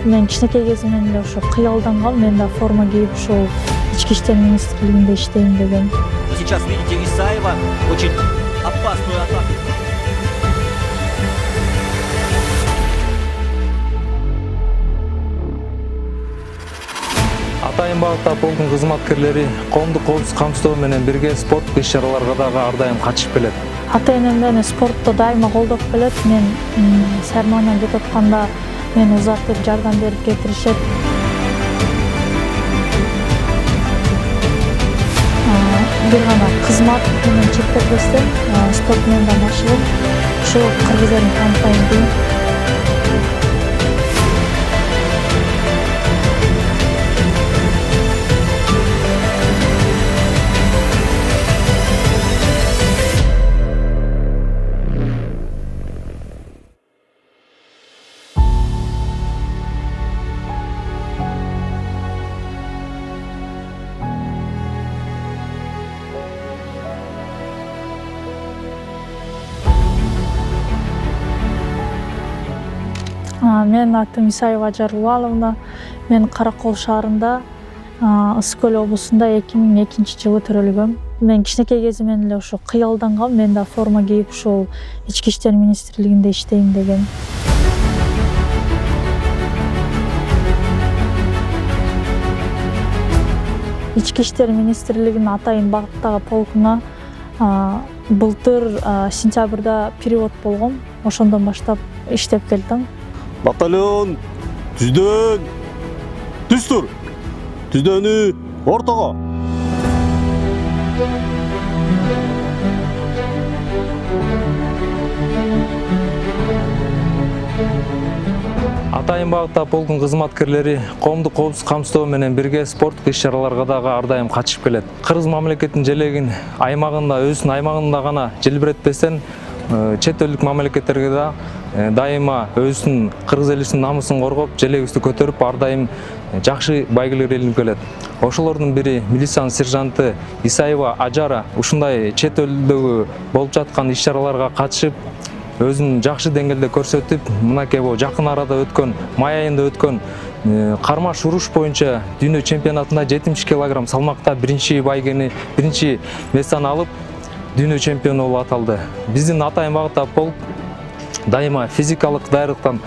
мен кичинекей кезимден эле ошо кыялдангам, мен да форма кийип ушул ички иштер министрлигинде иштейм деген. Сейчас видите Исаева, очень опасную атаку. Атайын багытта полктун кызматкерлери коомдук коопсуздук камсыздоо менен бирге спорттук иш-чараларга дагы ар дайым катышып келет. Ата-энем мени спортто дайыма колдоп келет. Мен сармандан кетип атканда мени узатып, жардам берип кетиришет. Бир гана кызмат менен чектелбестен спорт менен да машыгып, ушу кыргыз элин танытайын дейм. Менин атым Исаева Ажар Улаловна. Мен Каракол шаарында, Ысык Көл облусунда 2002-жылы төрөлгөм. Мен кичинекей кезимден эле ошо кыялдангам, мен да форма кийип ушул ички иштер министрлигинде иштейм деген. Ички иштер министрлигинин Атайын багыттагы полкуна былтыр сентябрда перевод болгом. Ошондон баштап иштеп келдим. Батальон түздөн түз тур, түздөнү ортого. Атайын багытта полктун кызматкерлери коомдук коопсуздук камсыздоо менен бирге спорттук иш-чараларга дагы ар дайым катышып келет. Кыргыз мамлекетинин желегин аймагында, өзүнүн аймагында гана желбиретпестен, чет элдик мамлекеттерге да дайыма өзүнүн кыргыз элибиздин намысын коргоп, желегибизди көтөрүп, ар дайым жакшы байгелер илинип келет. Ошолордун бири милициянын сержанты Исаева Ажара ушундай чет элдеги болуп жаткан иш-чараларга катышып, өзүн жакшы деңгээлде көрсөтүп, мынакей жакын арада өткөн, май айында өткөн кармаш уруш боюнча дүйнө чемпионатында 70 кг салмакта биринчи байгени, биринчи местани алып, дүйнө чемпиону болуп аталды. Биздин Атайын багытта полк дайыма физикалык даярлыктан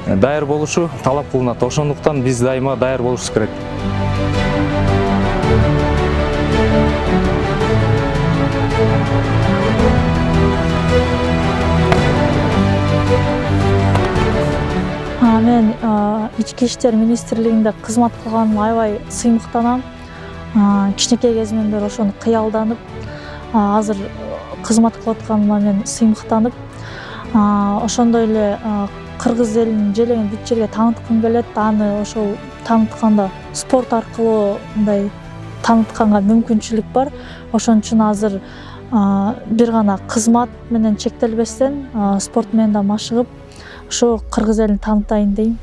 даяр болушу талап кылынат. Ошондуктан биз дайыма даяр болушубуз керек. Мен ички иштер министрлигинде кызмат кылганыма аябай сыймыктанам. Кичинекей кезимден бери ошону кыялданып, азыр кызмат кылып атканыма мен сыймыктанып, ошондой эле кыргыз элинин желегин бүт жерге тааныткым келет. Аны ошол таанытканда спорт аркылуу мындай таанытканга мүмкүнчүлүк бар. Ошон үчүн азыр бир гана кызмат менен чектелбестен спорт менен да машыгып, ошо кыргыз элин таанытайын дейм.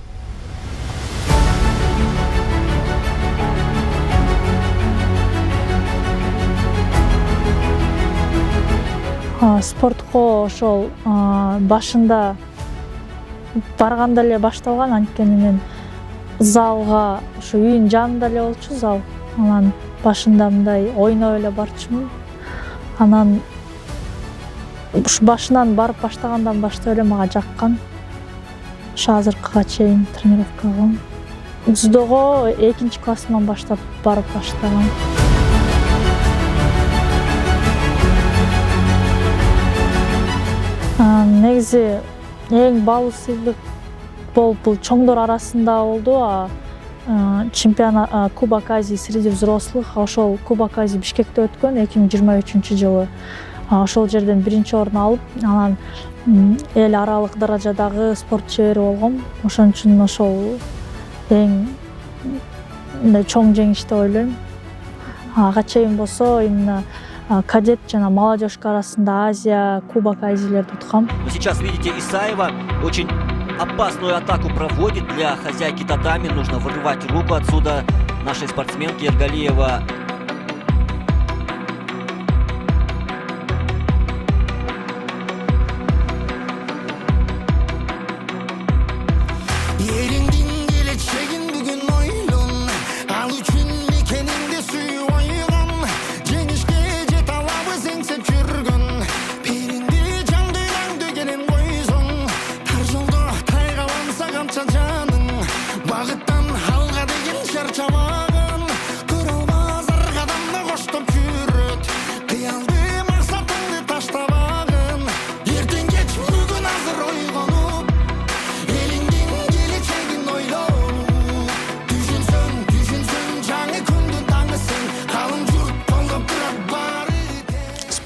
Спортко ошол башында барганда эле башталган, анткени мен залга ошо үйдүн жанында эле болчу зал. Анан башында мындай ойноп эле барчумун. Анан ушу башынан барып баштагандан баштап эле мага жаккан. Ошо азыркыга чейин тренировка кылгам. Дзюдого 2-классымдан баштап барып баштагам. Негизи эң баалуу сыйлык болуп бул чоңдор арасында болду. Чемпионат Кубок Азии среди взрослых, ошол Кубок Азии Бишкекте өткөн 2023-жылы. Ошол жерден биринчи орун алып, анан эл аралык даражадагы спорт чебери болгом. Ошон үчүн ошол эң чоң жеңиш деп ойлойм. Ага чейин болсо именно кадет жана молодежка арасында Азия, Кубок Азийлерди уткам. Сейчас видите Исаева, очень опасную атаку проводит для хозяйки татами. Нужно вырывать руку отсюда нашей спортсменки Ергалиева.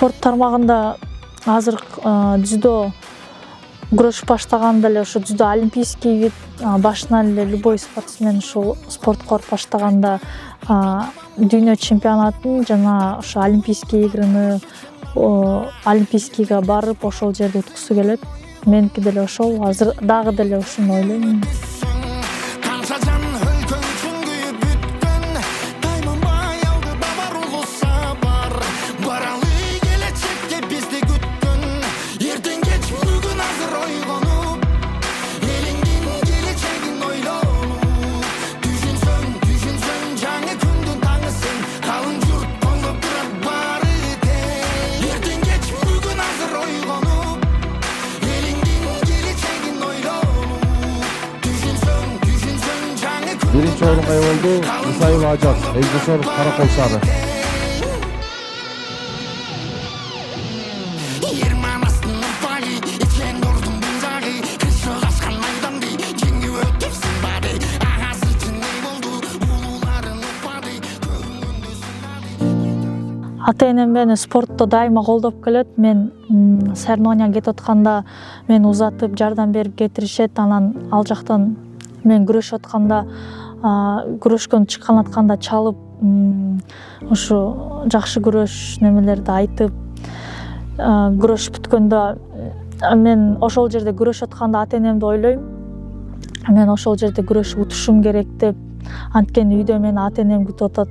спорт тармагында азыр дзюдо күрөш баштаганда эле ошо дзюдо олимпийский вид, башынан эле любой спортсмен ушул спортко барып баштаганда дүйнө чемпионатын жана ошо олимпийский игрени олимпийскийге барып ошол жерде уткусу келет. Меники деле ошол, азыр дагы деле ушуну ойлойм. Birinci orunga oldu. Musayev Acar, Ejdesor Karakol Sarı. Ата-энем мени спортто дайыма колдоп келет. Мен соревнованияга кетип атканда мени узатып, жардам берип кетиришет. Анан ал жактан мен күрөшүп атканда, күрөшкөн чыккан атканда чалып, ушу жакшы күрөш немелерди айтып, күрөш бүткөндө мен ошол жерде күрөшүп атканда ата-энемди ойлойм. Мен ошол жерде күрөшүп утушум керек деп, анткени үйдө мени ата-энем күтүп атат.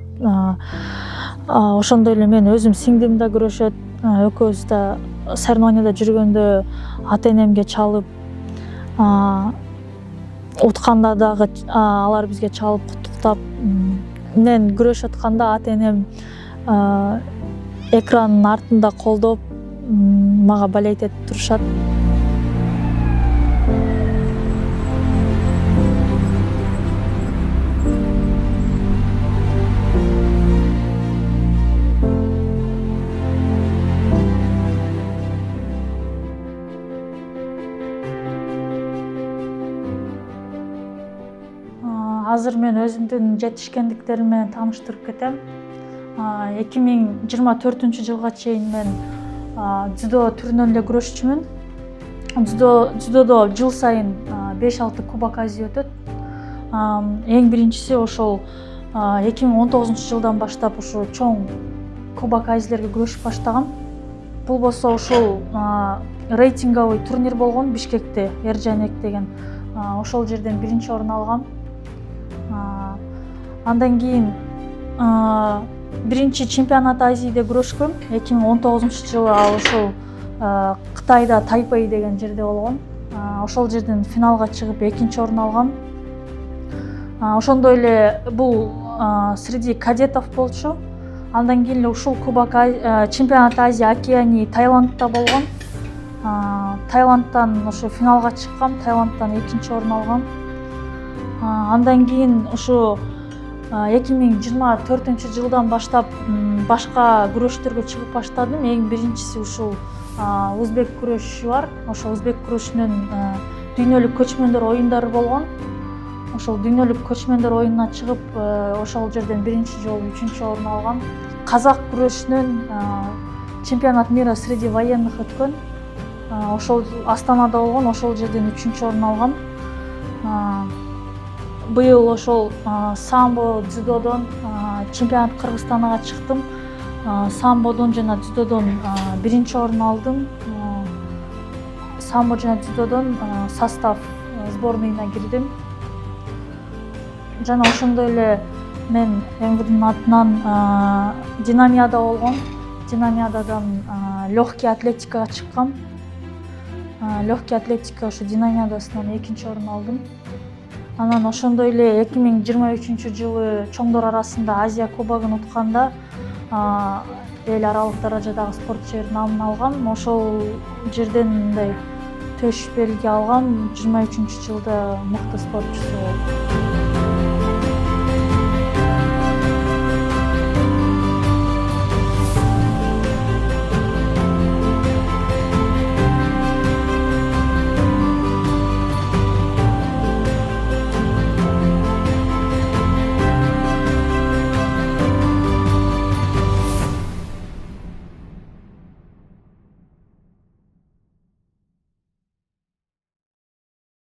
Ошондой эле мен өзүм сиңдим да күрөшөт. Экөөбүз да соревнованияда жүргөндө ата-энемге чалып, утканда дагы алар бизге чалып куттуктап. Мен күрөшүп атканда ата-энем экранын артында колдоп, мага болеть этип турушат. Азыр мен өзүмдүн жетишкендиктерим менен тааныштырып кетем. 2024-жылга чейин мен дзюдо түрүнөн эле күрөшчүмүн. Дзюдодо жыл сайын 5-6 Кубок Азия өтөт. Эң биринчиси ошол 2019-жылдан баштап ушу чоң Кубок Азиялерге күрөшүп баштагам. Бул болсо ушул рейтинговый турнир болгон Бишкекте, Эржанек деген. Ошол жерден биринчи орун алгам. Андан кийин биринчи чемпионат Азияда күрөшкөм. 2019-жылы ал ошол Кытайда Тайпей деген жерде болгон. Ошол жерден финалга чыгып экинчи орун алгам. Ошондой эле бул среди кадетов болчу. Андан кийин эле ушул Кубок чемпионат Азия Океании Таиландда болгон. Таиландтан ошо финалга чыккам, Таиландтан экинчи орун алгам. Андан кийин ушу 2024-жылдан баштап башка күрөштөргө чыгып баштадым. Эң биринчиси ушул узбек күрөшү бар. Ошол узбек күрөшүнүн дүйнөлүк көчмөндөр оюндары болгон. Ошол дүйнөлүк көчмөндөр оюнуна чыгып, ошол жерден биринчи жолу 3-чү орун алгам. Казак күрөшүнүн чемпионат мира среди военных өткөн. Ошол Астанада болгон, ошол жерден 3-чү орун алгам. Быйыл ошол самбо, дзюдодон чемпионат Кыргызстанга чыктым. Самбодон жана дзюдодон биринчи орун алдым. Самбо жана дзюдодон состав сборныйына кирдим. Жана ошондой эле мен МВДнын атынан Динамияда болгон. Динамиядан легкий атлетикага чыккам. Легкий атлетика ошо Динамиядасынан экинчи орун алдым. Анан ошондой эле 2023-жылы чоңдор арасында Азия кубогун утканда эл аралык даражадагы спортчу намын алгам. Ошол жерден мындай төш белги алгам. 23-жылда мыкты спортчусу болдум.